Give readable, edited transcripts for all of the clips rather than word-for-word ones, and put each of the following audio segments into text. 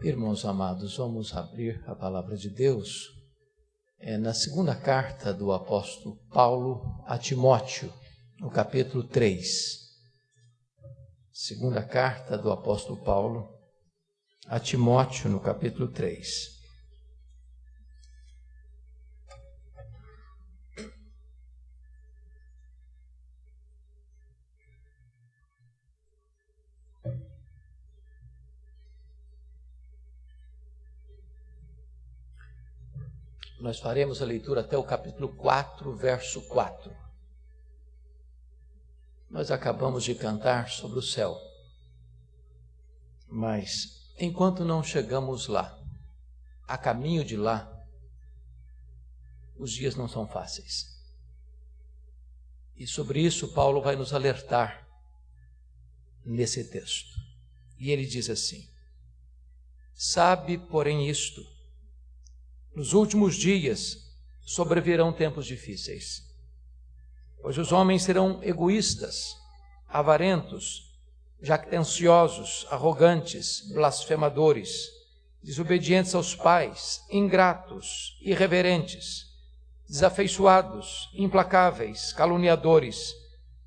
Irmãos amados, vamos abrir a palavra de Deus na segunda carta do apóstolo Paulo a Timóteo, no capítulo 3. Segunda carta do apóstolo Paulo a Timóteo, no capítulo 3. Nós faremos a leitura até o capítulo 4, verso 4. Nós acabamos de cantar sobre o céu, mas enquanto não chegamos lá, a caminho de lá, os dias não são fáceis. E sobre isso Paulo vai nos alertar nesse texto. E ele diz assim: sabe, porém, isto: nos últimos dias sobrevirão tempos difíceis, pois os homens serão egoístas, avarentos, jactanciosos, arrogantes, blasfemadores, desobedientes aos pais, ingratos, irreverentes, desafeiçoados, implacáveis, caluniadores,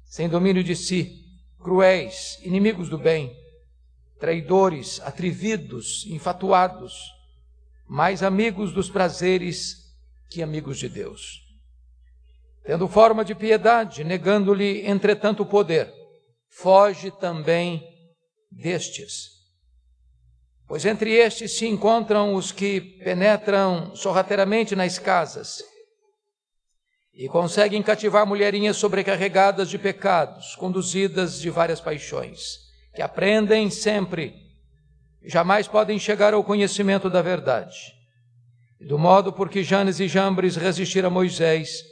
sem domínio de si, cruéis, inimigos do bem, traidores, atrevidos, infatuados, mais amigos dos prazeres que amigos de Deus, tendo forma de piedade, negando-lhe, entretanto, o poder. Foge também destes. Pois entre estes se encontram os que penetram sorrateiramente nas casas e conseguem cativar mulherinhas sobrecarregadas de pecados, conduzidas de várias paixões, que aprendem sempre, jamais podem chegar ao conhecimento da verdade. E do modo por que Janes e Jambres resistiram a Moisés,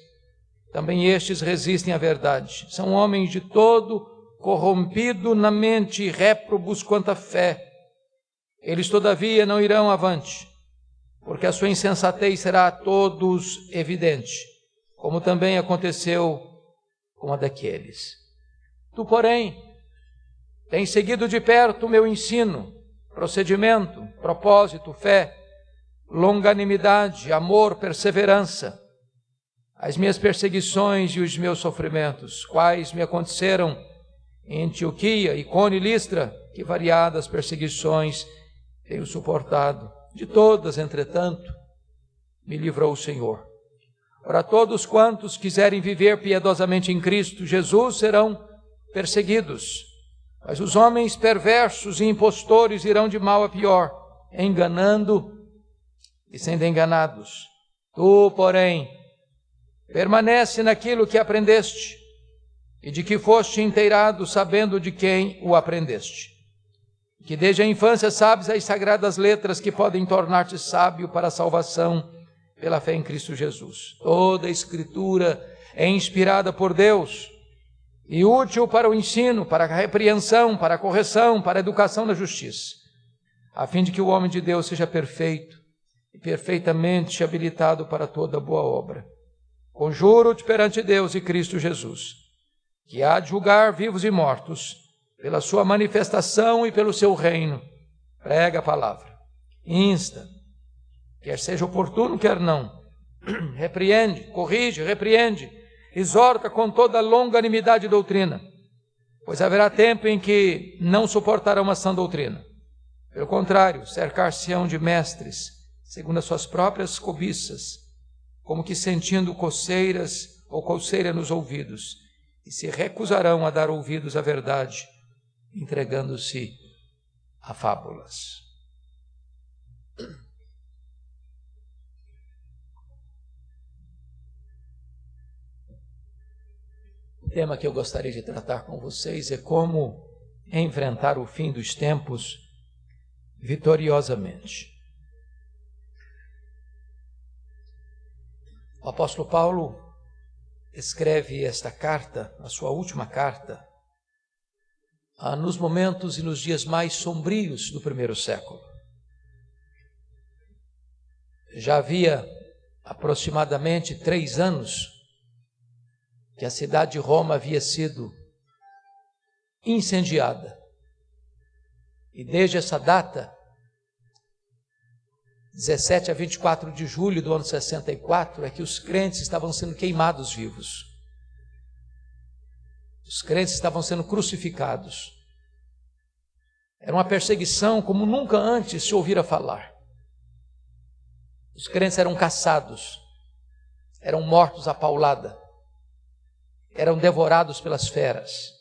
também estes resistem à verdade. São homens de todo corrompido na mente e réprobos quanto à fé. Eles, todavia, não irão avante, porque a sua insensatez será a todos evidente, como também aconteceu com a daqueles. Tu, porém, tens seguido de perto o meu ensino, procedimento, propósito, fé, longanimidade, amor, perseverança, as minhas perseguições e os meus sofrimentos, quais me aconteceram em Antioquia, Icônio e Listra, que variadas perseguições tenho suportado. De todas, entretanto, me livrou o Senhor. Ora, todos quantos quiserem viver piedosamente em Cristo Jesus serão perseguidos, mas os homens perversos e impostores irão de mal a pior, enganando e sendo enganados. Tu, porém, permanece naquilo que aprendeste e de que foste inteirado, sabendo de quem o aprendeste. Que desde a infância sabes as sagradas letras que podem tornar-te sábio para a salvação pela fé em Cristo Jesus. Toda a Escritura é inspirada por Deus e útil para o ensino, para a repreensão, para a correção, para a educação na justiça, a fim de que o homem de Deus seja perfeito e perfeitamente habilitado para toda boa obra. Conjuro-te perante Deus e Cristo Jesus, que há de julgar vivos e mortos, pela sua manifestação e pelo seu reino. Prega a palavra, insta, quer seja oportuno, quer não, repreende, corrige, repreende, exorta com toda longanimidade e doutrina, pois haverá tempo em que não suportarão a sã doutrina. Pelo contrário, cercar-se-ão de mestres, segundo as suas próprias cobiças, como que sentindo coceiras ou coceira nos ouvidos, e se recusarão a dar ouvidos à verdade, entregando-se a fábulas. O tema que eu gostaria de tratar com vocês é como enfrentar o fim dos tempos vitoriosamente. O apóstolo Paulo escreve esta carta, a sua última carta, nos momentos e nos dias mais sombrios do primeiro século. Já havia aproximadamente 3 anos que a cidade de Roma havia sido incendiada. E desde essa data, 17 a 24 de julho do ano 64, é que os crentes estavam sendo queimados vivos. Os crentes estavam sendo crucificados. Era uma perseguição como nunca antes se ouvira falar. Os crentes eram caçados, eram mortos à paulada, eram devorados pelas feras.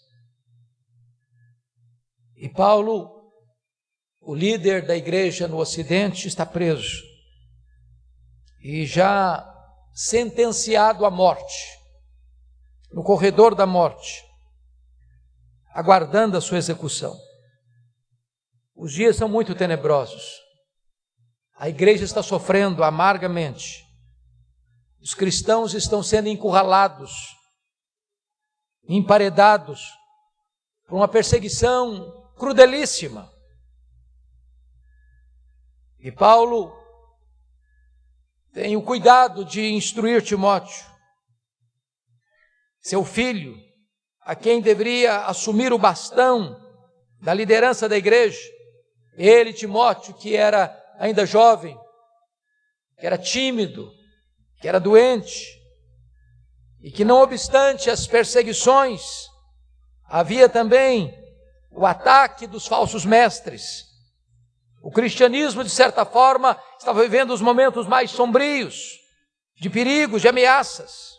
E Paulo, o líder da igreja no Ocidente, está preso e já sentenciado à morte, no corredor da morte, aguardando a sua execução. Os dias são muito tenebrosos. A igreja está sofrendo amargamente. Os cristãos estão sendo encurralados, emparedados por uma perseguição crudelíssima. E Paulo tem o cuidado de instruir Timóteo, seu filho, a quem deveria assumir o bastão da liderança da igreja. Ele, Timóteo, que era ainda jovem, que era tímido, que era doente, e que não obstante as perseguições, havia também o ataque dos falsos mestres. O cristianismo, de certa forma, estava vivendo os momentos mais sombrios, de perigos, de ameaças.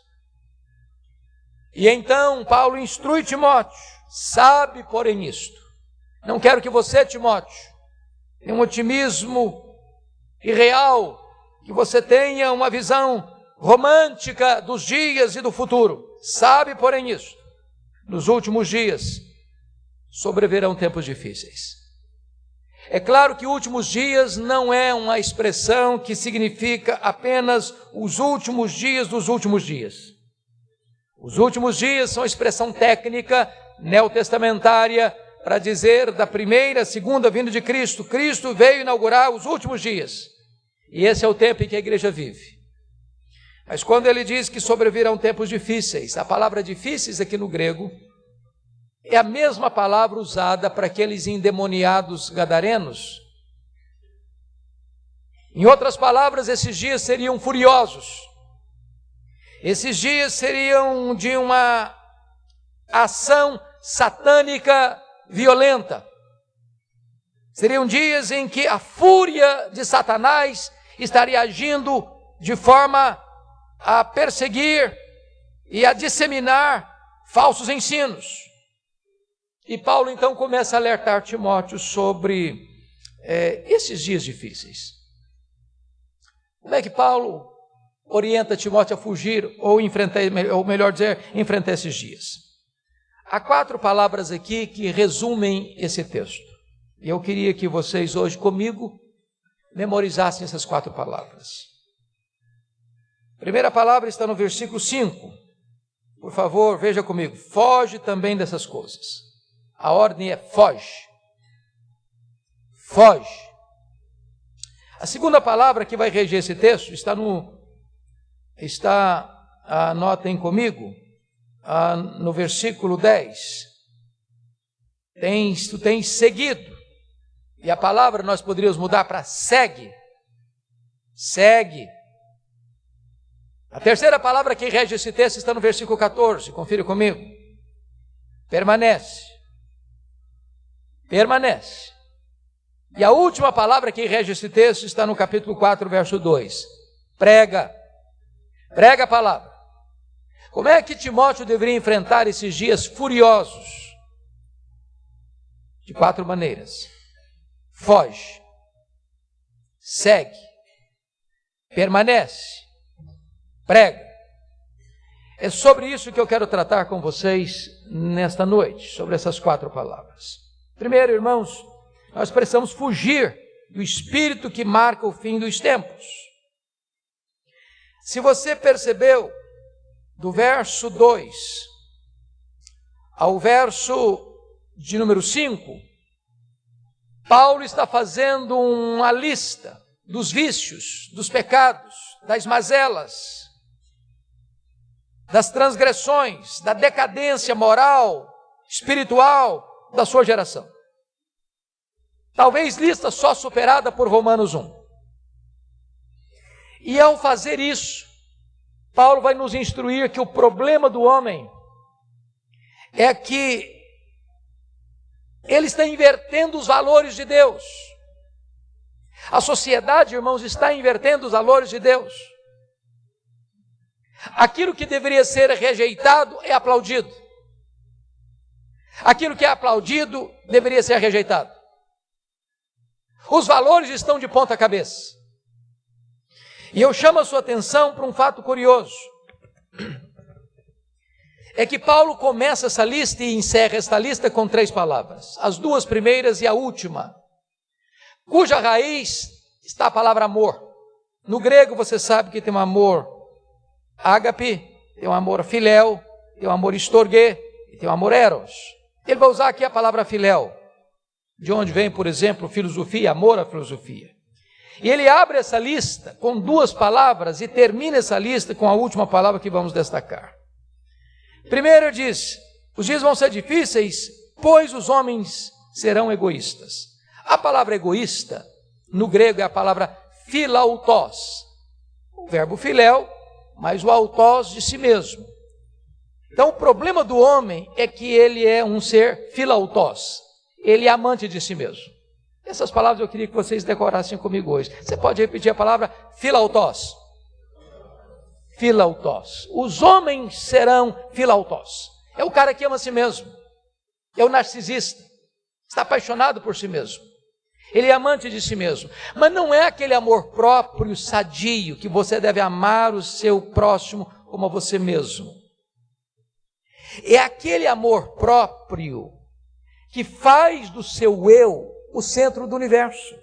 E então Paulo instrui Timóteo, sabe, porém, isto. Não quero que você, Timóteo, tenha um otimismo irreal, que você tenha uma visão romântica dos dias e do futuro. Sabe, porém, isto. Nos últimos dias sobrevirão tempos difíceis. É claro que últimos dias não é uma expressão que significa apenas os últimos dias dos últimos dias. Os últimos dias são expressão técnica neotestamentária para dizer da primeira, segunda vinda de Cristo. Cristo veio inaugurar os últimos dias. E esse é o tempo em que a igreja vive. Mas quando ele diz que sobrevirão tempos difíceis, a palavra difíceis aqui no grego é a mesma palavra usada para aqueles endemoniados gadarenos. Em outras palavras, esses dias seriam furiosos. Esses dias seriam de uma ação satânica violenta. Seriam dias em que a fúria de Satanás estaria agindo de forma a perseguir e a disseminar falsos ensinos. E Paulo então começa a alertar Timóteo sobre esses dias difíceis. Como é que Paulo orienta Timóteo a fugir ou enfrentar, ou melhor dizer, enfrentar esses dias? Há 4 palavras aqui que resumem esse texto. E eu queria que vocês hoje comigo memorizassem essas 4 palavras. A primeira palavra está no versículo 5. Por favor, veja comigo. Foge também dessas coisas. A ordem é foge. Foge. A segunda palavra que vai reger esse texto anotem comigo, no versículo 10. Tu tens seguido. E a palavra nós poderíamos mudar para segue. Segue. A terceira palavra que rege esse texto está no versículo 14. Confira comigo. Permanece. Permanece. E a última palavra que rege esse texto está no capítulo 4, verso 2. Prega. Prega a palavra. Como é que Timóteo deveria enfrentar esses dias furiosos? De 4 maneiras. Foge. Segue. Permanece. Prega. É sobre isso que eu quero tratar com vocês nesta noite, sobre essas 4 palavras. Primeiro, irmãos, nós precisamos fugir do espírito que marca o fim dos tempos. Se você percebeu, do verso 2 ao verso de número 5, Paulo está fazendo uma lista dos vícios, dos pecados, das mazelas, das transgressões, da decadência moral, espiritual da sua geração. Talvez lista só superada por Romanos 1. E ao fazer isso, Paulo vai nos instruir que o problema do homem é que ele está invertendo os valores de Deus. A sociedade, irmãos, está invertendo os valores de Deus. Aquilo que deveria ser rejeitado é aplaudido. Aquilo que é aplaudido deveria ser rejeitado. Os valores estão de ponta cabeça. E eu chamo a sua atenção para um fato curioso. É que Paulo começa essa lista e encerra esta lista com 3 palavras. As 2 primeiras e a última, cuja raiz está a palavra amor. No grego você sabe que tem um amor ágape, tem um amor filéu, tem um amor estorguê e tem um amor eros. Ele vai usar aqui a palavra filéu, de onde vem, por exemplo, filosofia, amor à filosofia. E ele abre essa lista com 2 palavras e termina essa lista com a última palavra que vamos destacar. Primeiro ele diz, os dias vão ser difíceis, pois os homens serão egoístas. A palavra egoísta, no grego, é a palavra philautos. O verbo filéu, mas o autós de si mesmo. Então o problema do homem é que ele é um ser philautos. Ele é amante de si mesmo. Essas palavras eu queria que vocês decorassem comigo hoje. Você pode repetir a palavra philautos. Philautos. Os homens serão philautos. É o cara que ama a si mesmo. É o narcisista. Está apaixonado por si mesmo. Ele é amante de si mesmo. Mas não é aquele amor próprio, sadio, que você deve amar o seu próximo como a você mesmo. É aquele amor próprio que faz do seu eu o centro do universo.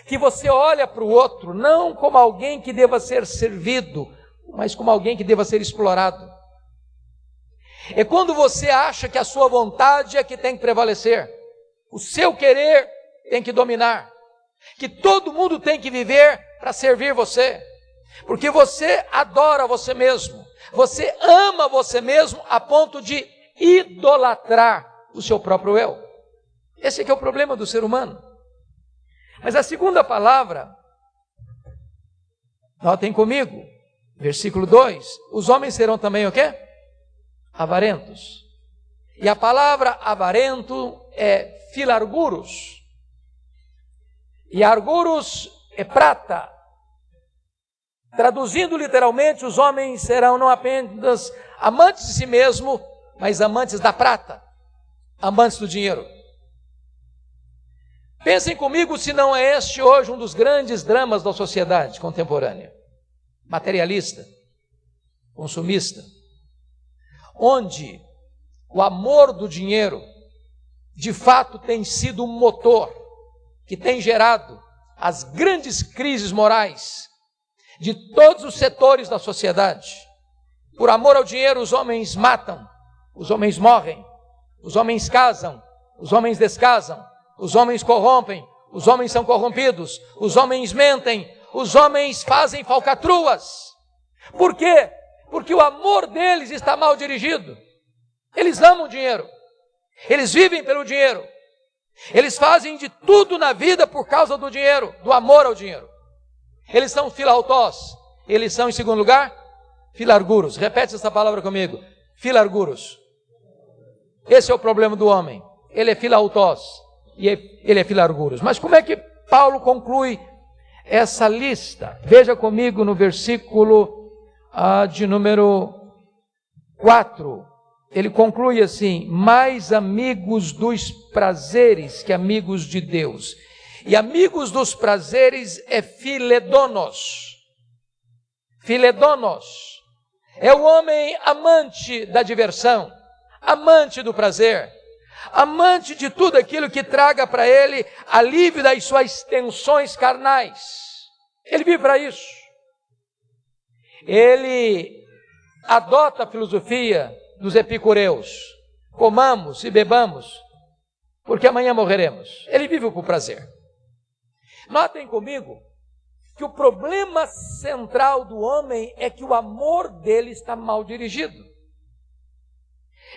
Que você olha para o outro não como alguém que deva ser servido, mas como alguém que deva ser explorado. É quando você acha que a sua vontade é que tem que prevalecer, o seu querer tem que dominar, que todo mundo tem que viver para servir você, porque você adora você mesmo, você ama você mesmo a ponto de idolatrar o seu próprio eu. Esse é o problema do ser humano. Mas a segunda palavra, notem comigo, versículo 2, os homens serão também o quê? Avarentos. E a palavra avarento é filarguros. E arguros é prata. Traduzindo literalmente, os homens serão não apenas amantes de si mesmo, mas amantes da prata, amantes do dinheiro. Pensem comigo se não é este hoje um dos grandes dramas da sociedade contemporânea, materialista, consumista, onde o amor do dinheiro de fato tem sido um motor que tem gerado as grandes crises morais de todos os setores da sociedade. Por amor ao dinheiro, os homens matam, os homens morrem, os homens casam, os homens descasam, os homens corrompem, os homens são corrompidos, os homens mentem, os homens fazem falcatruas. Por quê? Porque o amor deles está mal dirigido. Eles amam o dinheiro, eles vivem pelo dinheiro, eles fazem de tudo na vida por causa do dinheiro, do amor ao dinheiro. Eles são filautos, eles são, em segundo lugar, filarguros. Repete essa palavra comigo, filarguros. Esse é o problema do homem, ele é filautos e ele é filarguros. Mas como é que Paulo conclui essa lista? Veja comigo no versículo de número 4. Ele conclui assim: mais amigos dos prazeres que amigos de Deus. E amigos dos prazeres é filedonos. Filedonos é o homem amante da diversão, amante do prazer, amante de tudo aquilo que traga para ele alívio das suas tensões carnais. Ele vive para isso. Ele adota a filosofia dos epicureus: comamos e bebamos, porque amanhã morreremos. Ele vive por prazer. Notem comigo que o problema central do homem é que o amor dele está mal dirigido.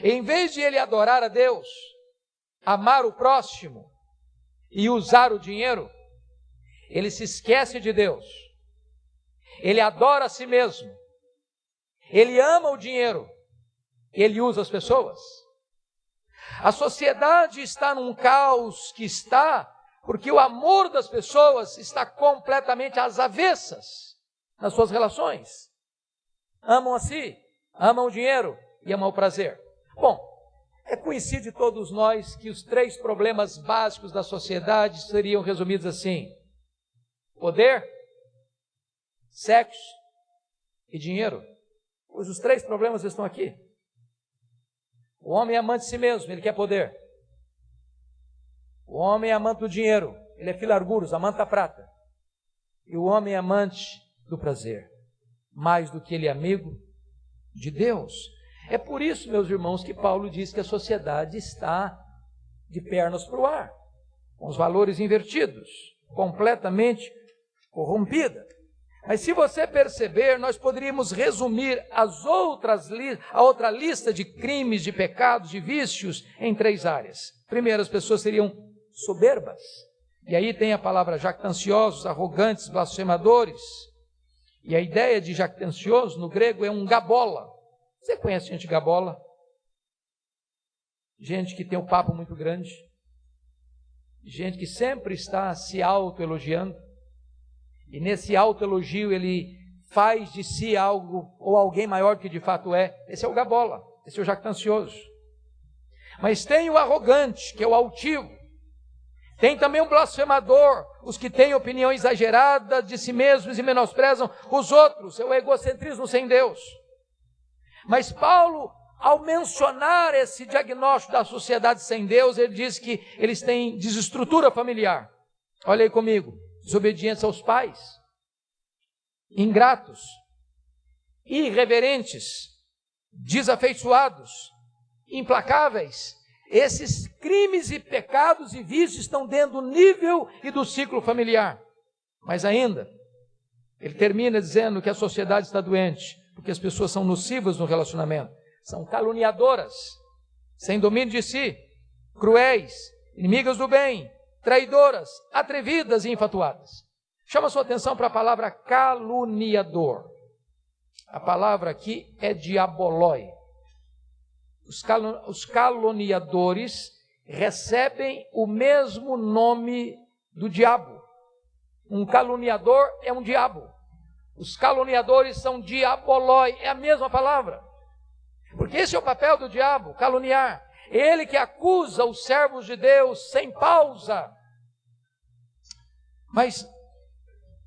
Em vez de ele adorar a Deus, amar o próximo e usar o dinheiro, ele se esquece de Deus ele adora a si mesmo, ele ama o dinheiro, ele usa as pessoas. A sociedade está num caos que está porque o amor das pessoas está completamente às avessas nas suas relações. Amam a si, amam o dinheiro e amam o prazer. Bom, é conhecido de todos nós que os 3 problemas básicos da sociedade seriam resumidos assim: poder, sexo e dinheiro. Pois os 3 problemas estão aqui. O homem é amante de si mesmo, ele quer poder. O homem é amante do dinheiro, ele é filarguros, amante da prata. E o homem é amante do prazer, mais do que ele é amigo de Deus. É por isso, meus irmãos, que Paulo diz que a sociedade está de pernas para o ar, com os valores invertidos, completamente corrompida. Mas se você perceber, nós poderíamos resumir a outra lista de crimes, de pecados, de vícios em 3 áreas. Primeiro, as pessoas seriam soberbas. E aí tem a palavra jactanciosos, arrogantes, blasfemadores. E a ideia de jactancioso no grego é um gabola. Você conhece gente gabola? Gente que tem um papo muito grande. Gente que sempre está se autoelogiando. E nesse autoelogio ele faz de si algo ou alguém maior do que de fato é. Esse é o gabola, esse é o jactancioso. Mas tem o arrogante, que é o altivo. Tem também o blasfemador, os que têm opinião exagerada de si mesmos e menosprezam os outros. É o egocentrismo sem Deus. Mas Paulo, ao mencionar esse diagnóstico da sociedade sem Deus, ele diz que eles têm desestrutura familiar. Olha aí comigo. Desobedientes aos pais, ingratos, irreverentes, desafeiçoados, implacáveis. Esses crimes e pecados e vícios estão dentro do nível e do ciclo familiar. Mas ainda, ele termina dizendo que a sociedade está doente, porque as pessoas são nocivas no relacionamento, são caluniadoras, sem domínio de si, cruéis, inimigas do bem, traidoras, atrevidas e infatuadas. Chama sua atenção para a palavra caluniador. A palavra aqui é diaboloi. Os caluniadores recebem o mesmo nome do diabo. Um caluniador é um diabo. Os caluniadores são diaboloi, é a mesma palavra. Porque esse é o papel do diabo, caluniar. Ele que acusa os servos de Deus sem pausa. Mas,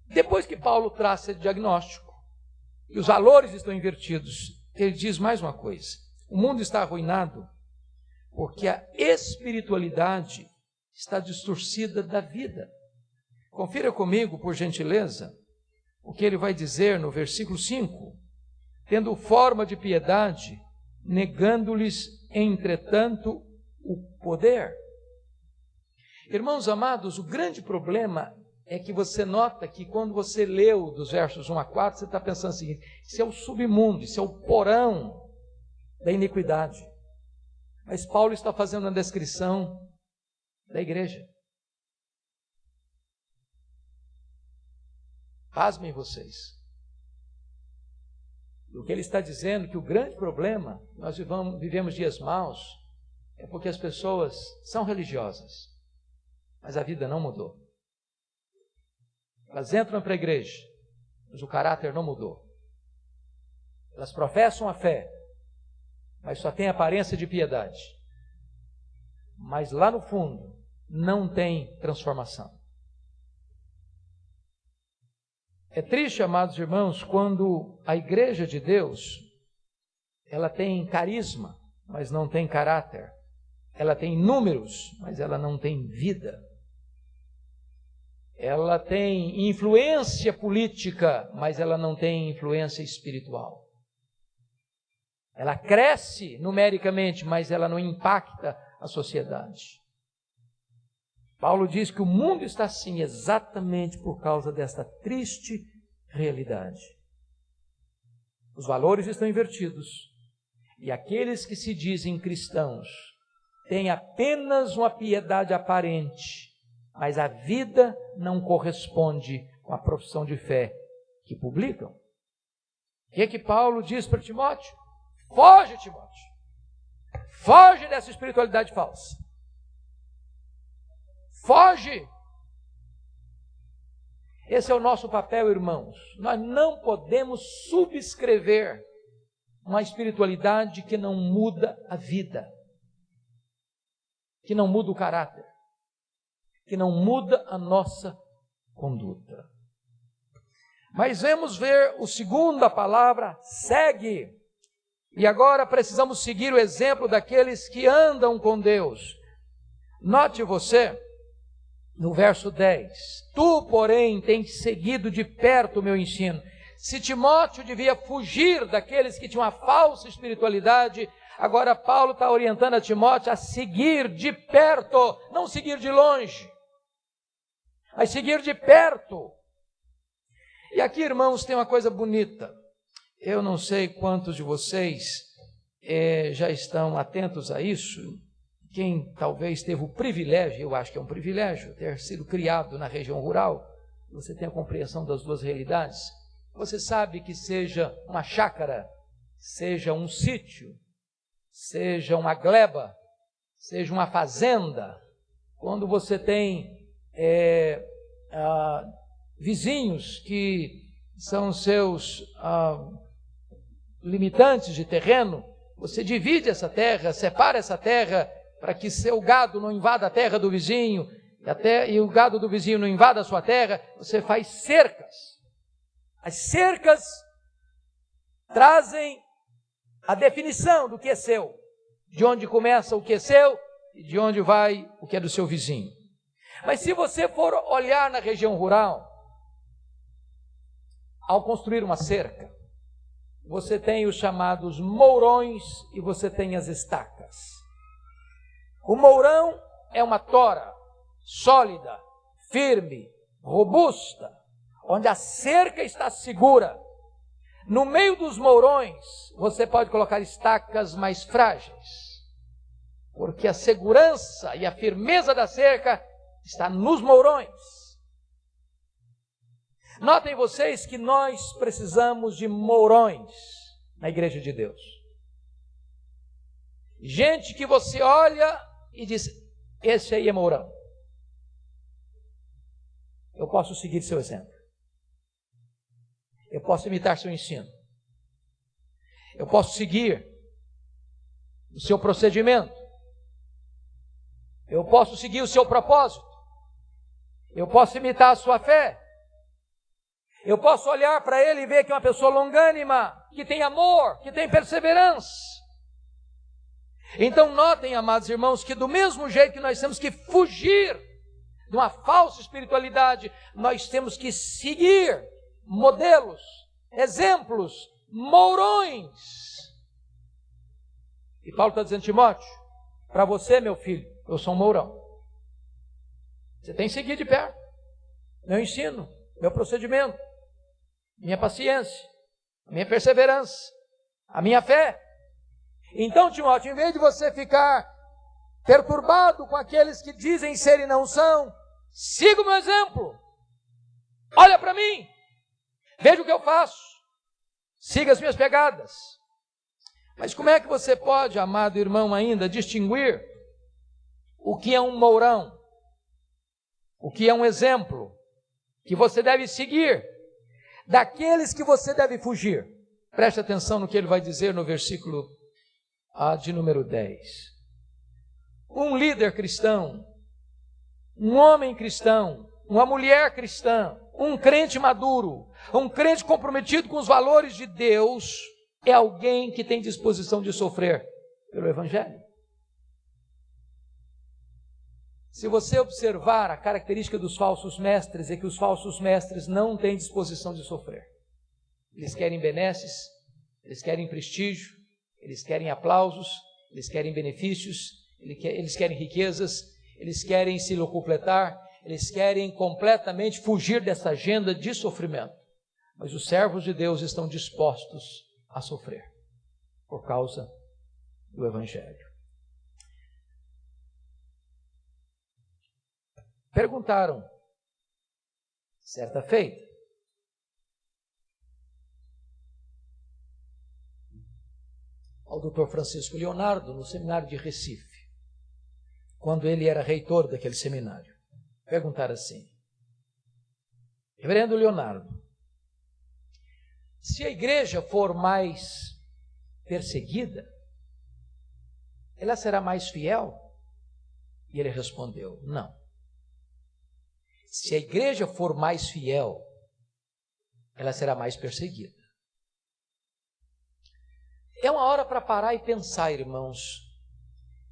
depois que Paulo traça esse diagnóstico, e os valores estão invertidos, ele diz mais uma coisa. O mundo está arruinado porque a espiritualidade está distorcida da vida. Confira comigo, por gentileza, o que ele vai dizer no versículo 5. Tendo forma de piedade, negando-lhes, entretanto, o poder. Irmãos amados, o grande problema é que você nota que quando você leu dos versos 1 a 4, você está pensando o seguinte: isso é o submundo, isso é o porão da iniquidade. Mas Paulo está fazendo uma descrição da igreja. Pasmem vocês. O que ele está dizendo é que o grande problema, nós vivemos dias maus, é porque as pessoas são religiosas, mas a vida não mudou. Elas entram para a igreja, mas o caráter não mudou. Elas professam a fé, mas só tem aparência de piedade. Mas lá no fundo, não tem transformação. É triste, amados irmãos, quando a igreja de Deus, ela tem carisma, mas não tem caráter. Ela tem números, mas ela não tem vida. Ela tem influência política, mas ela não tem influência espiritual. Ela cresce numericamente, mas ela não impacta a sociedade. Paulo diz que o mundo está assim exatamente por causa desta triste realidade. Os valores estão invertidos. E aqueles que se dizem cristãos têm apenas uma piedade aparente, mas a vida não corresponde com a profissão de fé que publicam. O que Paulo diz para Timóteo? Foge, Timóteo. Foge dessa espiritualidade falsa. Foge. Esse é o nosso papel, irmãos. Nós não podemos subscrever uma espiritualidade que não muda a vida, que não muda o caráter, que não muda a nossa conduta. Mas vamos ver a segunda palavra, segue. E agora precisamos seguir o exemplo daqueles que andam com Deus. Note você, no verso 10, tu, porém, tens seguido de perto o meu ensino. Se Timóteo devia fugir daqueles que tinham a falsa espiritualidade, agora Paulo está orientando a Timóteo a seguir de perto, não seguir de longe, mas seguir de perto. E aqui, irmãos, tem uma coisa bonita. Eu não sei quantos de vocês já estão atentos a isso. Quem talvez teve o privilégio, eu acho que é um privilégio, ter sido criado na região rural, você tem a compreensão das duas realidades. Você sabe que seja uma chácara, seja um sítio, seja uma gleba, seja uma fazenda, quando você tem vizinhos que são seus limitantes de terreno, você divide essa terra, separa essa terra para que seu gado não invada a terra do vizinho e o gado do vizinho não invada a sua terra. Você faz cercas. As cercas trazem a definição do que é seu, de onde começa o que é seu e de onde vai o que é do seu vizinho. Mas se você for olhar na região rural, ao construir uma cerca, você tem os chamados mourões e você tem as estacas. O mourão é uma tora sólida, firme, robusta, onde a cerca está segura. No meio dos mourões, você pode colocar estacas mais frágeis, porque a segurança e a firmeza da cerca está nos mourões. Notem vocês que nós precisamos de mourões na igreja de Deus. Gente que você olha e diz, esse aí é mourão. Eu posso seguir seu exemplo. Eu posso imitar seu ensino. Eu posso seguir o seu procedimento. Eu posso seguir o seu propósito. Eu posso imitar a sua fé. Eu posso olhar para ele e ver que é uma pessoa longânima, que tem amor, que tem perseverança. Então notem, amados irmãos, que do mesmo jeito que nós temos que fugir de uma falsa espiritualidade, nós temos que seguir modelos, exemplos, mourões. E Paulo está dizendo, Timóteo, para você, meu filho, eu sou um mourão. Você tem que seguir de perto meu ensino, meu procedimento, minha paciência, a minha perseverança, a minha fé. Então, Timóteo, em vez de você ficar perturbado com aqueles que dizem ser e não são, siga o meu exemplo. Olha para mim. Veja o que eu faço. Siga as minhas pegadas. Mas como é que você pode, amado irmão, ainda distinguir o que é um mourão? O que é um exemplo que você deve seguir daqueles que você deve fugir? Preste atenção no que ele vai dizer no versículo de número 10. Um líder cristão, um homem cristão, uma mulher cristã, um crente maduro, um crente comprometido com os valores de Deus, é alguém que tem disposição de sofrer pelo Evangelho. Se você observar a característica dos falsos mestres, é que os falsos mestres não têm disposição de sofrer. Eles querem benesses, eles querem prestígio, eles querem aplausos, eles querem benefícios, eles querem riquezas, eles querem se locupletar, eles querem completamente fugir dessa agenda de sofrimento. Mas os servos de Deus estão dispostos a sofrer por causa do Evangelho. Perguntaram, certa feita, ao Dr. Francisco Leonardo no seminário de Recife, quando ele era reitor daquele seminário. Perguntaram assim: Reverendo Leonardo, se a igreja for mais perseguida, ela será mais fiel? E ele respondeu: não. Se a igreja for mais fiel, ela será mais perseguida. É uma hora para parar e pensar, irmãos,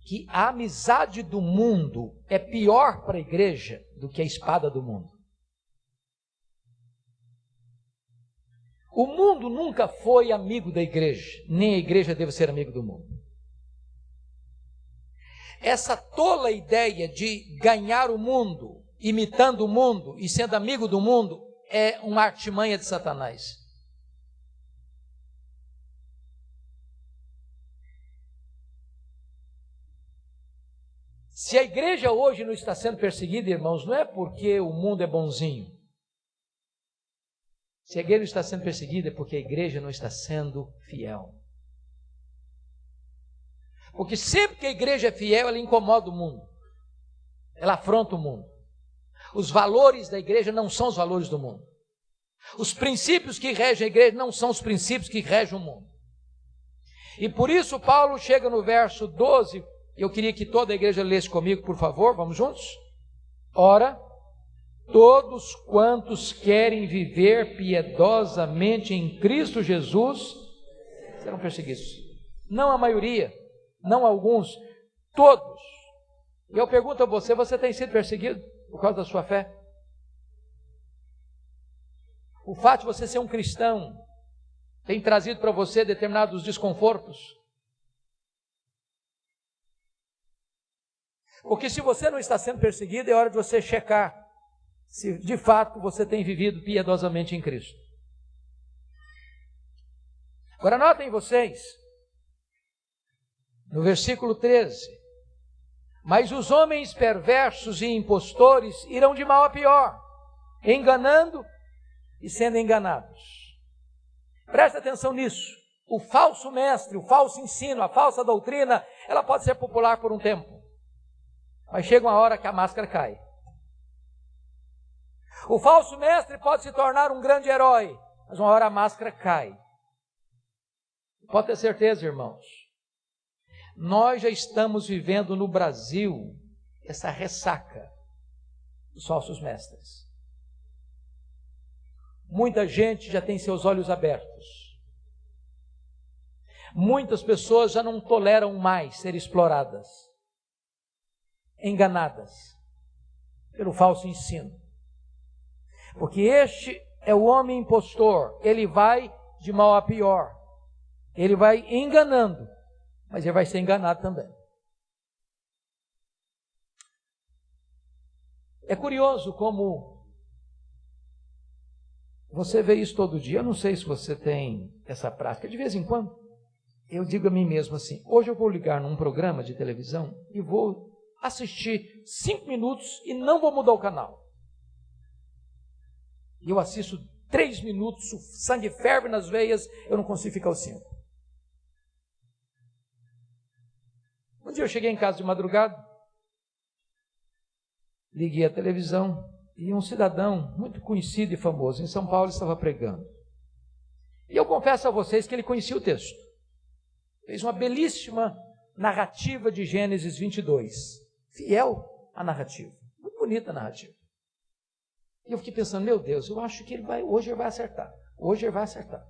que a amizade do mundo é pior para a igreja do que a espada do mundo. O mundo nunca foi amigo da igreja, nem a igreja deve ser amigo do mundo. Essa tola ideia de ganhar o mundo, imitando o mundo e sendo amigo do mundo, é uma artimanha de Satanás. Se a igreja hoje não está sendo perseguida, irmãos, não é porque o mundo é bonzinho. Se a igreja não está sendo perseguida, é porque a igreja não está sendo fiel. Porque sempre que a igreja é fiel, ela incomoda o mundo. Ela afronta o mundo. Os valores da igreja não são os valores do mundo. Os princípios que regem a igreja não são os princípios que regem o mundo. E por isso Paulo chega no verso 12, eu queria que toda a igreja lesse comigo, por favor, vamos juntos? Ora, todos quantos querem viver piedosamente em Cristo Jesus serão perseguidos. Não a maioria, não alguns, todos. E eu pergunto a você, você tem sido perseguido por causa da sua fé? O fato de você ser um cristão tem trazido para você determinados desconfortos? Porque se você não está sendo perseguido, é hora de você checar se de fato você tem vivido piedosamente em Cristo. Agora notem vocês, no versículo 13, mas os homens perversos e impostores irão de mal a pior, enganando e sendo enganados. Presta atenção nisso. O falso mestre, o falso ensino, a falsa doutrina, ela pode ser popular por um tempo, mas chega uma hora que a máscara cai. O falso mestre pode se tornar um grande herói, mas uma hora a máscara cai. Pode ter certeza, irmãos, nós já estamos vivendo no Brasil essa ressaca dos falsos mestres. Muita gente já tem seus olhos abertos. Muitas pessoas já não toleram mais ser exploradas, enganadas pelo falso ensino. Porque este é o homem impostor, ele vai de mal a pior. Ele vai enganando, mas ele vai ser enganado também. É curioso como você vê isso todo dia. Eu não sei se você tem essa prática. De vez em quando, eu digo a mim mesmo assim, hoje eu vou ligar num programa de televisão e vou assistir 5 minutos e não vou mudar o canal. E eu assisto 3 minutos, o sangue ferve nas veias, eu não consigo ficar os 5. Um dia eu cheguei em casa de madrugada, liguei a televisão e um cidadão muito conhecido e famoso em São Paulo estava pregando. E eu confesso a vocês que ele conhecia o texto. Fez uma belíssima narrativa de Gênesis 22. Fiel à narrativa. Muito bonita a narrativa. E eu fiquei pensando, meu Deus, eu acho que hoje ele vai acertar. Hoje ele vai acertar.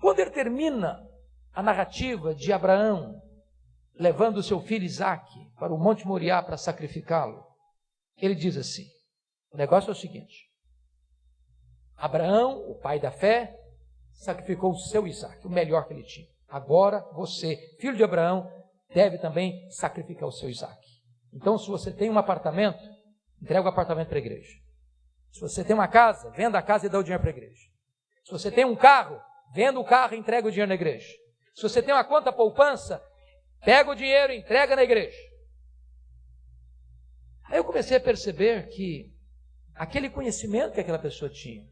Quando ele termina a narrativa de Abraão, levando o seu filho Isaque para o Monte Moriá para sacrificá-lo, ele diz assim, o negócio é o seguinte, Abraão, o pai da fé, sacrificou o seu Isaque, o melhor que ele tinha. Agora você, filho de Abraão, deve também sacrificar o seu Isaque. Então, se você tem um apartamento, entrega o apartamento para a igreja. Se você tem uma casa, venda a casa e dá o dinheiro para a igreja. Se você tem um carro, venda o carro e entrega o dinheiro na igreja. Se você tem uma conta poupança, pega o dinheiro e entrega na igreja. Aí eu comecei a perceber que aquele conhecimento que aquela pessoa tinha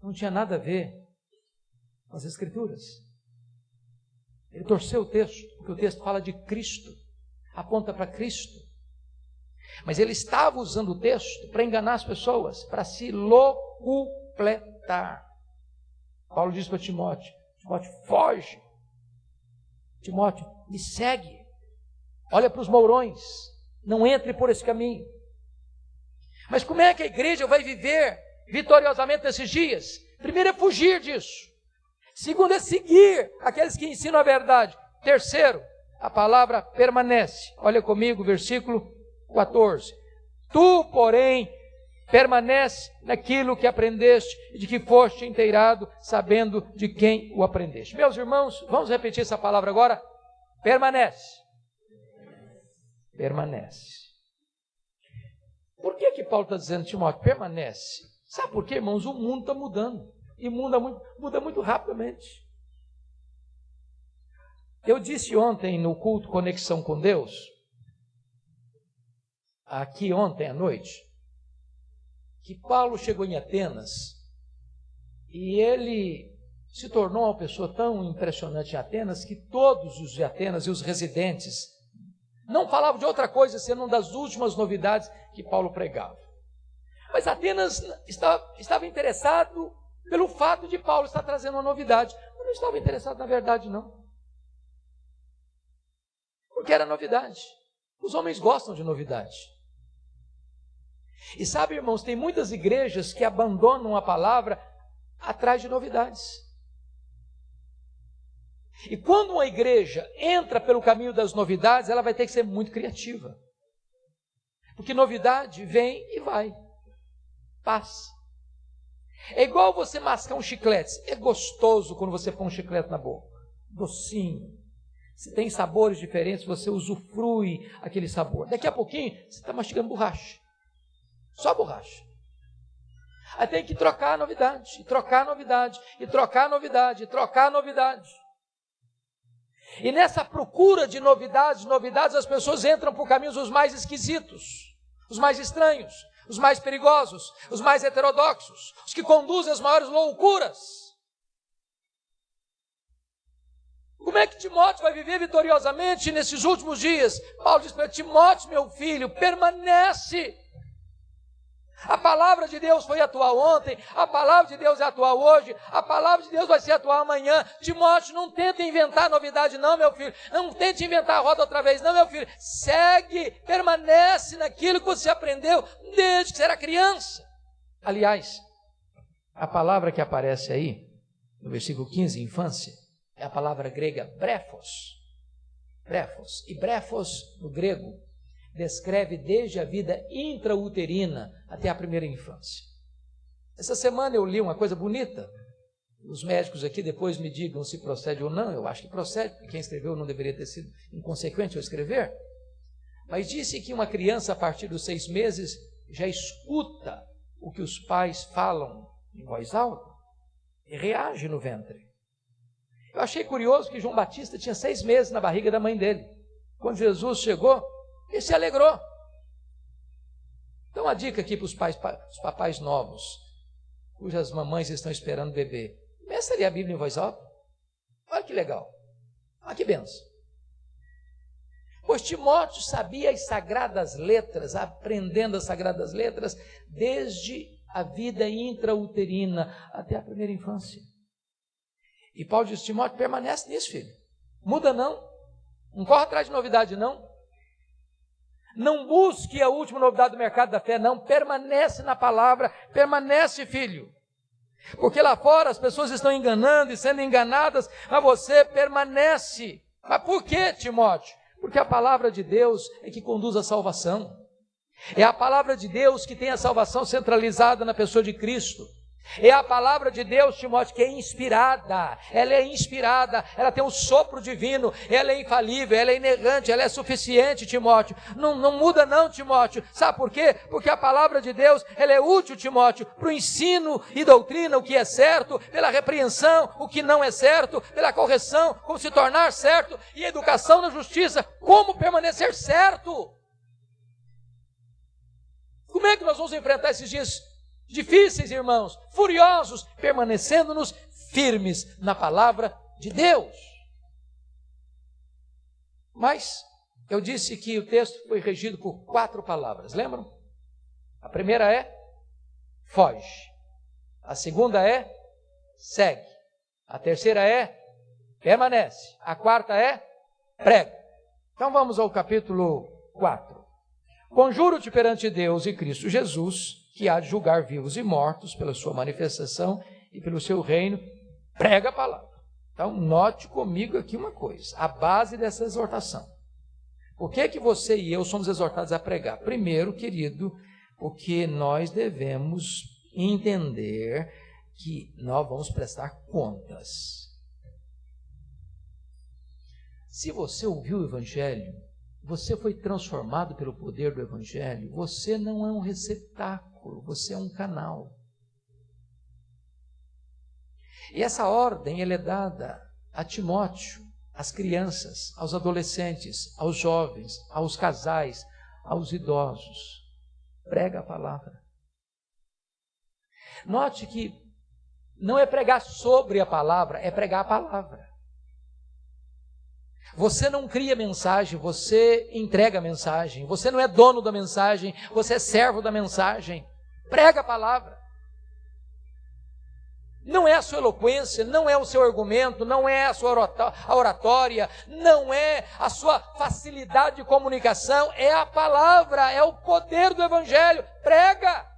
não tinha nada a ver com as Escrituras. Ele torceu o texto, porque o texto fala de Cristo, aponta para Cristo. Mas ele estava usando o texto para enganar as pessoas, para se locupletar. Paulo diz para Timóteo: Timóteo, foge. Timóteo, me segue. Olha para os mourões, não entre por esse caminho. Mas como é que a igreja vai viver vitoriosamente nesses dias? Primeiro é fugir disso. Segundo é seguir aqueles que ensinam a verdade. Terceiro, a palavra permanece. Olha comigo, versículo 14. Tu, porém, permanece naquilo que aprendeste e de que foste inteirado, sabendo de quem o aprendeste. Meus irmãos, vamos repetir essa palavra agora? Permanece. Permanece. Por que Paulo está dizendo, Timóteo, permanece? Sabe por quê, irmãos? O mundo está mudando. E muda muito rapidamente. Eu disse ontem no culto Conexão com Deus, aqui ontem à noite, que Paulo chegou em Atenas e ele se tornou uma pessoa tão impressionante em Atenas que todos os de Atenas e os residentes não falavam de outra coisa sendo uma das últimas novidades que Paulo pregava. Mas Atenas estava interessado pelo fato de Paulo estar trazendo uma novidade. Eu não estava interessado na verdade, não. Porque era novidade. Os homens gostam de novidade. E sabe, irmãos, tem muitas igrejas que abandonam a palavra atrás de novidades. E quando uma igreja entra pelo caminho das novidades, ela vai ter que ser muito criativa. Porque novidade vem e vai. Passa. É igual você mascar um chiclete. É gostoso quando você põe um chiclete na boca. Docinho. Se tem sabores diferentes, você usufrui aquele sabor. Daqui a pouquinho, você está mastigando borracha. Só borracha. Aí tem que trocar a novidade, e trocar a novidade, e trocar a novidade, e trocar a novidade. E nessa procura de novidades, as pessoas entram por caminhos os mais esquisitos, os mais estranhos, os mais perigosos, os mais heterodoxos, os que conduzem às maiores loucuras. Como é que Timóteo vai viver vitoriosamente nesses últimos dias? Paulo diz para Timóteo, meu filho, permanece. A palavra de Deus foi atual ontem, a palavra de Deus é atual hoje, a palavra de Deus vai ser atual amanhã. Timóteo, não tenta inventar novidade não, meu filho. Não tente inventar a roda outra vez não, meu filho. Segue, permanece naquilo que você aprendeu desde que você era criança. Aliás, a palavra que aparece aí, no versículo 15, infância, é a palavra grega brefos. Brefos. E brefos, no grego, descreve desde a vida intrauterina até a primeira infância. Essa semana eu li uma coisa bonita. Os médicos aqui depois me digam se procede ou não. Eu acho que procede, porque quem escreveu não deveria ter sido inconsequente ao escrever. Mas disse que uma criança, a partir dos 6 meses, já escuta o que os pais falam em voz alta e reage no ventre. Eu achei curioso que João Batista tinha 6 meses na barriga da mãe dele. Quando Jesus chegou, ele se alegrou. Então, uma dica aqui para os papais novos, cujas mamães estão esperando bebê. Começa a ler a Bíblia em voz alta. Olha que legal. Olha que benção. Pois Timóteo sabia as sagradas letras, aprendendo as sagradas letras, desde a vida intrauterina até a primeira infância. E Paulo diz, Timóteo, permanece nisso, filho. Muda não. Não corre atrás de novidade, não. Não busque a última novidade do mercado da fé, não. Permanece na palavra, permanece, filho. Porque lá fora as pessoas estão enganando e sendo enganadas, mas você permanece. Mas por que, Timóteo? Porque a palavra de Deus é que conduz à salvação. É a palavra de Deus que tem a salvação centralizada na pessoa de Cristo. É a palavra de Deus, Timóteo, que é inspirada, ela tem um sopro divino, ela é infalível, ela é inerrante, ela é suficiente, Timóteo. Não muda não, Timóteo. Sabe por quê? Porque a palavra de Deus, ela é útil, Timóteo, para o ensino e doutrina, o que é certo, pela repreensão, o que não é certo, pela correção, como se tornar certo, e educação na justiça, como permanecer certo. Como é que nós vamos enfrentar esses dias difíceis, irmãos, furiosos, permanecendo-nos firmes na palavra de Deus? Mas eu disse que o texto foi regido por 4 palavras, lembram? A primeira é foge. A segunda é segue. A terceira é permanece. A quarta é prega. Então vamos ao capítulo 4. Conjuro-te perante Deus e Cristo Jesus, que há de julgar vivos e mortos pela sua manifestação e pelo seu reino, prega a palavra. Então note comigo aqui uma coisa, a base dessa exortação. Por que você e eu somos exortados a pregar? Primeiro, querido, porque nós devemos entender que nós vamos prestar contas. Se você ouviu o Evangelho, você foi transformado pelo poder do Evangelho, você não é um receptáculo, você é um canal. E essa ordem ela é dada a Timóteo, às crianças, aos adolescentes, aos jovens, aos casais, aos idosos. Prega a palavra. Note que não é pregar sobre a palavra, é pregar a palavra. Você não cria mensagem, você entrega a mensagem. Você não é dono da mensagem, você é servo da mensagem. Prega a palavra. Não é a sua eloquência, não é o seu argumento, não é a sua oratória, não é a sua facilidade de comunicação, é a palavra, é o poder do Evangelho. Prega!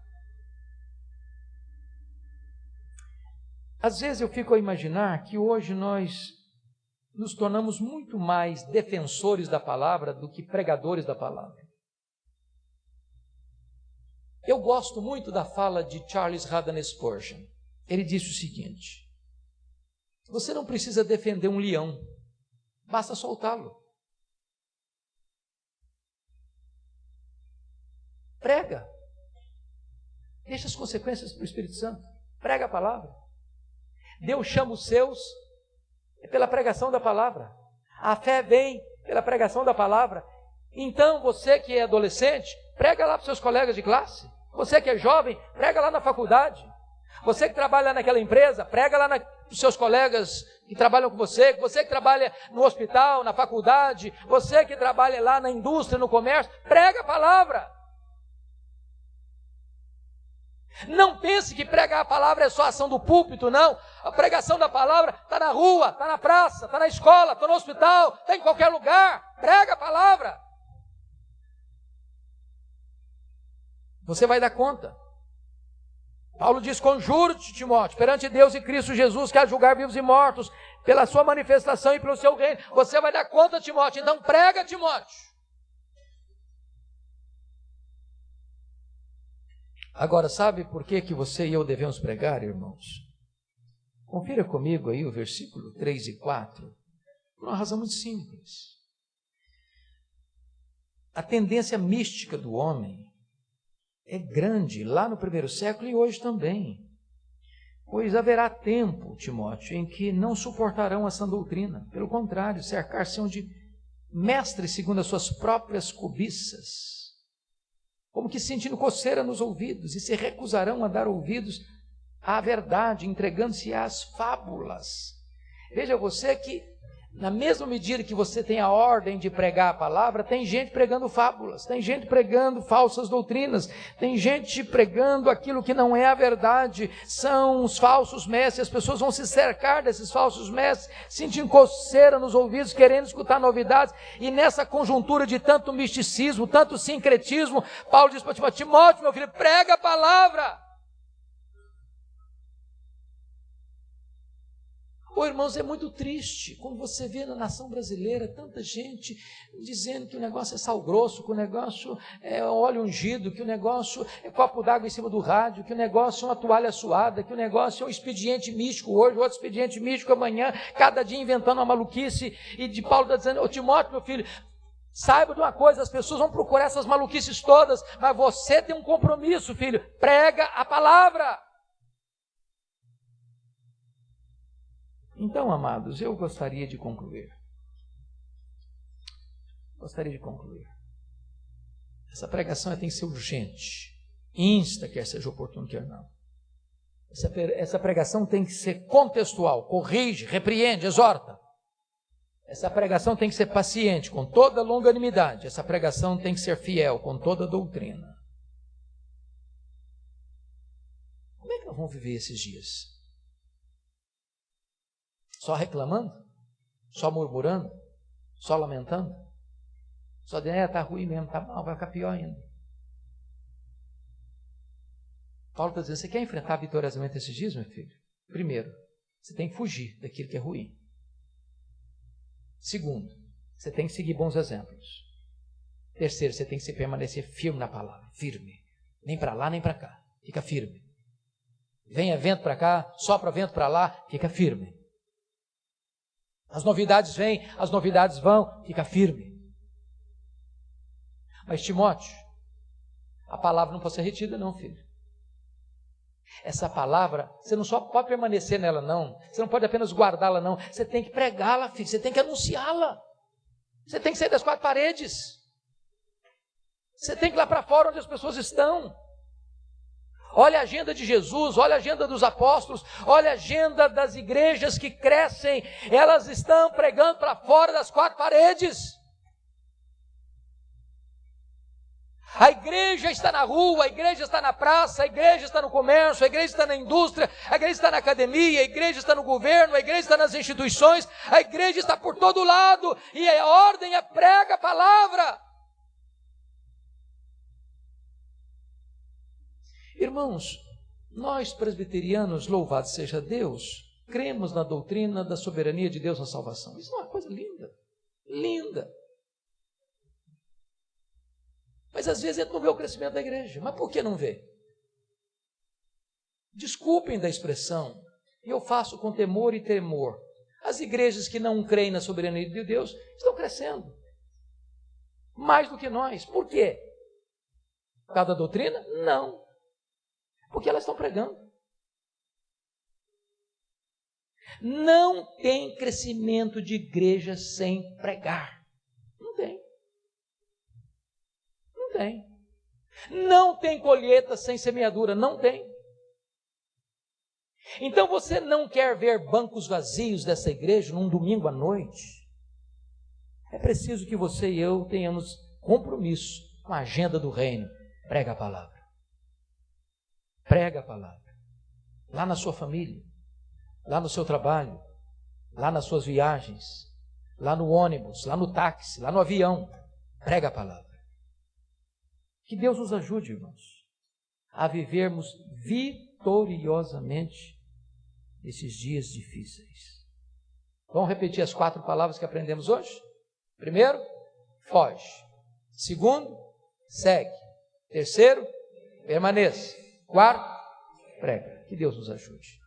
Às vezes eu fico a imaginar que hoje nós nos tornamos muito mais defensores da palavra do que pregadores da palavra. Eu gosto muito da fala de Charles Haddon Spurgeon. Ele disse o seguinte: você não precisa defender um leão, basta soltá-lo. Prega. Deixa as consequências para o Espírito Santo. Prega a palavra. Deus chama os seus pela pregação da palavra. A fé vem pela pregação da palavra. Então, você que é adolescente, prega lá para os seus colegas de classe. Você que é jovem, prega lá na faculdade. Você que trabalha naquela empresa, prega lá para os seus colegas que trabalham com você. Você que trabalha no hospital, na faculdade. Você que trabalha lá na indústria, no comércio, prega a palavra. Não pense que pregar a palavra é só ação do púlpito, não. A pregação da palavra está na rua, está na praça, está na escola, está no hospital, está em qualquer lugar. Prega a palavra. Você vai dar conta. Paulo diz: conjuro-te, Timóteo, perante Deus e Cristo Jesus, que há de julgar vivos e mortos, pela sua manifestação e pelo seu reino. Você vai dar conta, Timóteo, então prega, Timóteo. Agora, sabe por que você e eu devemos pregar, irmãos? Confira comigo aí o versículo 3 e 4. Por uma razão muito simples. A tendência mística do homem é grande lá no primeiro século e hoje também. Pois haverá tempo, Timóteo, em que não suportarão essa doutrina. Pelo contrário, cercar-se-ão de mestres segundo as suas próprias cobiças, como que sentindo coceira nos ouvidos, e se recusarão a dar ouvidos à verdade, entregando-se às fábulas. Veja você que, na mesma medida que você tem a ordem de pregar a palavra, tem gente pregando fábulas, tem gente pregando falsas doutrinas, tem gente pregando aquilo que não é a verdade, são os falsos mestres. As pessoas vão se cercar desses falsos mestres, sentindo coceira nos ouvidos, querendo escutar novidades, e nessa conjuntura de tanto misticismo, tanto sincretismo, Paulo diz para Timóteo, meu filho, prega a palavra. Irmãos, é muito triste quando você vê na nação brasileira tanta gente dizendo que o negócio é sal grosso, que o negócio é óleo ungido, que o negócio é copo d'água em cima do rádio, que o negócio é uma toalha suada, que o negócio é um expediente místico hoje, outro expediente místico amanhã, cada dia inventando uma maluquice. E de Paulo está dizendo: ô Timóteo, meu filho, saiba de uma coisa, as pessoas vão procurar essas maluquices todas, mas você tem um compromisso, filho, prega a palavra. Então, amados, eu gostaria de concluir. Essa pregação tem que ser urgente. Insta, quer seja oportuno, quer não. Essa pregação tem que ser contextual. Corrige, repreende, exorta. Essa pregação tem que ser paciente, com toda longanimidade. Essa pregação tem que ser fiel, com toda doutrina. Como é que nós vamos viver esses dias? Só reclamando? Só murmurando? Só lamentando? Só dizendo, está ruim mesmo, está mal, vai ficar pior ainda. Paulo está dizendo, você quer enfrentar vitoriosamente esses dias, meu filho? Primeiro, você tem que fugir daquilo que é ruim. Segundo, você tem que seguir bons exemplos. Terceiro, você tem que permanecer firme na palavra, firme. Nem para lá, nem para cá. Fica firme. Venha vento para cá, sopra vento para lá, fica firme. As novidades vêm, as novidades vão, fica firme. Mas Timóteo, a palavra não pode ser retida não, filho. Essa palavra, você não só pode permanecer nela não, você não pode apenas guardá-la não, você tem que pregá-la, filho, você tem que anunciá-la. Você tem que sair das quatro paredes. Você tem que ir lá para fora onde as pessoas estão. Olha a agenda de Jesus, olha a agenda dos apóstolos, olha a agenda das igrejas que crescem, elas estão pregando para fora das quatro paredes. A igreja está na rua, a igreja está na praça, a igreja está no comércio, a igreja está na indústria, a igreja está na academia, a igreja está no governo, a igreja está nas instituições, a igreja está por todo lado, e a ordem é prega a palavra. Irmãos, nós presbiterianos, louvado seja Deus, cremos na doutrina da soberania de Deus na salvação. Isso é uma coisa linda, linda. Mas às vezes a gente não vê o crescimento da igreja. Mas por que não vê? Desculpem da expressão, e eu faço com temor e temor. As igrejas que não creem na soberania de Deus estão crescendo. Mais do que nós. Por quê? Por causa da doutrina? Não. Porque elas estão pregando. Não tem crescimento de igreja sem pregar. Não tem. Não tem. Não tem colheita sem semeadura. Não tem. Então você não quer ver bancos vazios dessa igreja num domingo à noite? É preciso que você e eu tenhamos compromisso com a agenda do reino. Prega a palavra. Prega a palavra. Lá na sua família, lá no seu trabalho, lá nas suas viagens, lá no ônibus, lá no táxi, lá no avião. Prega a palavra. Que Deus nos ajude, irmãos, a vivermos vitoriosamente esses dias difíceis. Vamos repetir as 4 palavras que aprendemos hoje? Primeiro, foge. Segundo, segue. Terceiro, permaneça. Quarto, prega. Que Deus nos ajude.